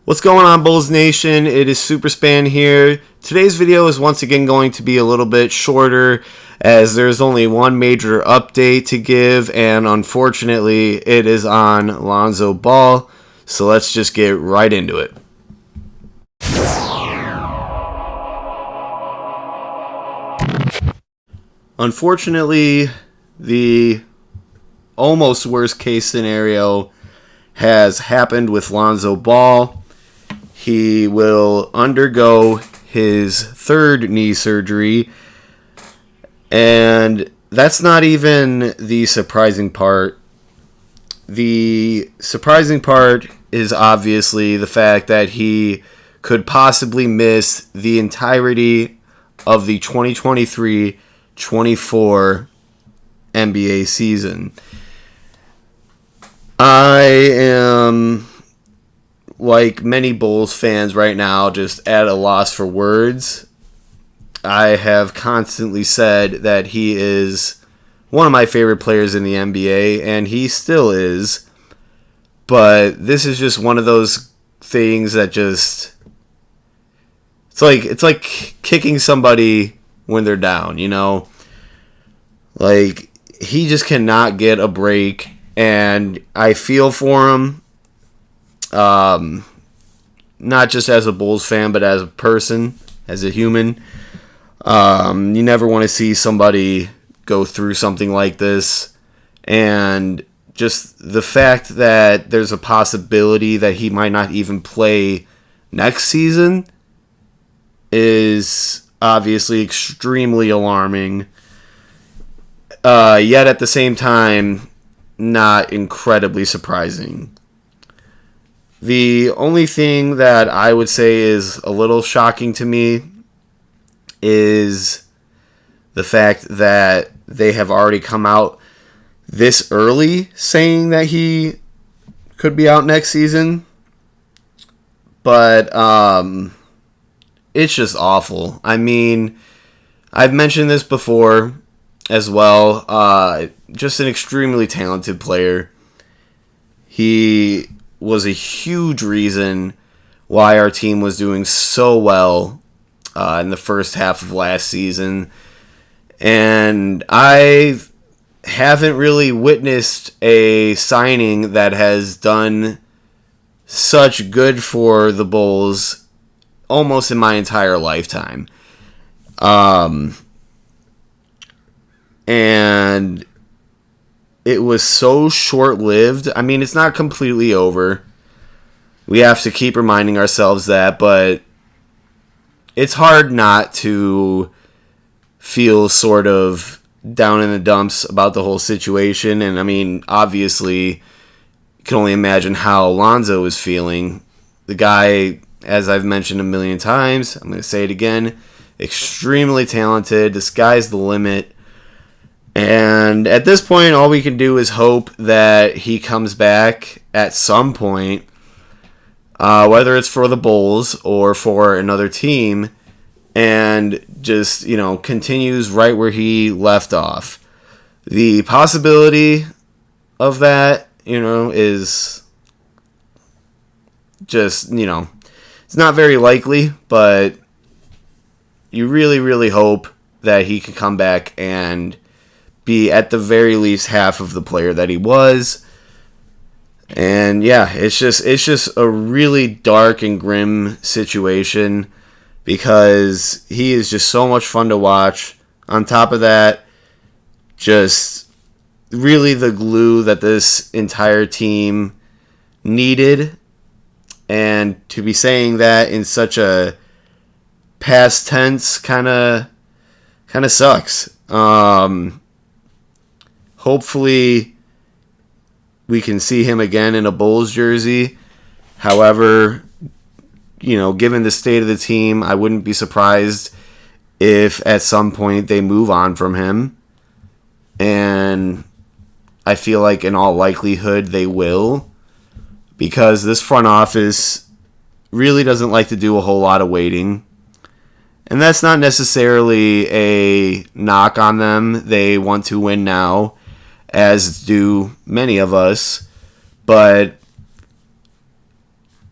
What's going on, Bulls Nation? It is Superspan here. Today's video is once again going to be a little bit shorter as there's only one major update to give, and unfortunately it is on Lonzo Ball. So let's just get right into it. Unfortunately, the almost worst case scenario has happened with Lonzo Ball. He will undergo his third knee surgery, and that's not even the surprising part. The surprising part is obviously the fact that he could possibly miss the entirety of the 2023-24 NBA season. I am, like many Bulls fans right now, just at a loss for words. I have constantly said that he is one of my favorite players in the NBA, and he still is. But this is just one of those things that just... It's like kicking somebody when they're down, you know? Like, he just cannot get a break, and I feel for him. Not just as a Bulls fan, but as a person, as a human. You never want to see somebody go through something like this. And just the fact that there's a possibility that he might not even play next season is obviously extremely alarming. Yet at the same time, not incredibly surprising. The only thing that I would say is a little shocking to me is the fact that they have already come out this early saying that he could be out next season. But it's just awful. I mean, I've mentioned this before as well. Just an extremely talented player. He was a huge reason why our team was doing so well in the first half of last season. And I haven't really witnessed a signing that has done such good for the Bulls almost in my entire lifetime. And it was so short-lived. I mean, it's not completely over. We have to keep reminding ourselves that, but it's hard not to feel sort of down in the dumps about the whole situation. And, I mean, obviously, you can only imagine how Lonzo is feeling. The guy, as I've mentioned a million times, I'm going to say it again, extremely talented. The sky's the limit. And at this point, all we can do is hope that he comes back at some point, whether it's for the Bulls or for another team, and just, continues right where he left off. The possibility of that, is just, it's not very likely, but you really, really hope that he can come back and be at the very least half of the player that he was. And yeah, it's just a really dark and grim situation because he is just so much fun to watch. On top of that, just really the glue that this entire team needed. And to be saying that in such a past tense kind of sucks. Hopefully, we can see him again in a Bulls jersey. However, given the state of the team, I wouldn't be surprised if at some point they move on from him. And I feel like in all likelihood they will, because this front office really doesn't like to do a whole lot of waiting. And that's not necessarily a knock on them. They want to win now, as do many of us. But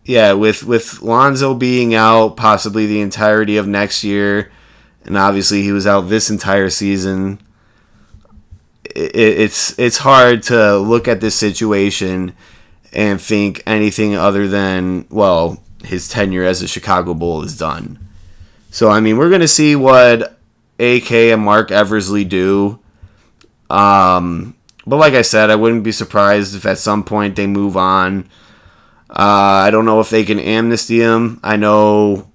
yeah, with Lonzo being out possibly the entirety of next year, and obviously he was out this entire season, it's hard to look at this situation and think anything other than, well, his tenure as a Chicago Bull is done. So, I mean, we're going to see what AK and Mark Eversley do. But like I said, I wouldn't be surprised if at some point they move on. I don't know if they can amnesty him. I know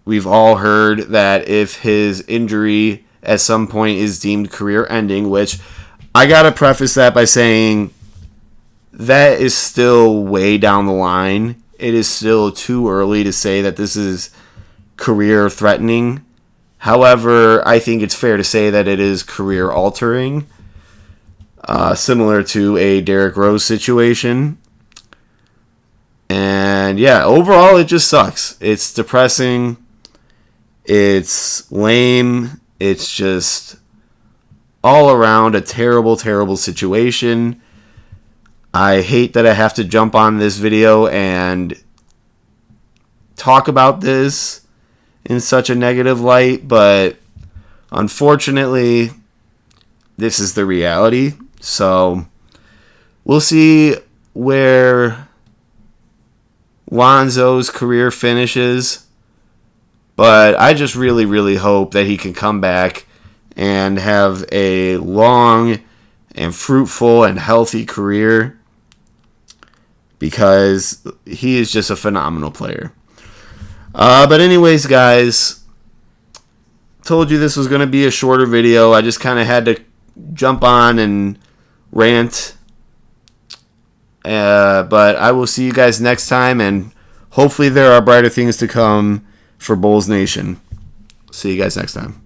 we've all heard that if his injury at some point is deemed career-ending, which I got to preface that by saying that is still way down the line. It is still too early to say that this is career-threatening. However, I think it's fair to say that it is career-altering, similar to a Derrick Rose situation. And yeah, overall it just sucks. It's depressing. It's lame. It's just all around a terrible, terrible situation. I hate that I have to jump on this video and talk about this in such a negative light, but unfortunately, this is the reality. So we'll see where Lonzo's career finishes, but I just really, really hope that he can come back and have a long and fruitful and healthy career, because he is just a phenomenal player. But anyways, guys, told you this was going to be a shorter video. I just kind of had to jump on and rant. But I will see you guys next time, and hopefully there are brighter things to come for Bulls Nation. See you guys next time.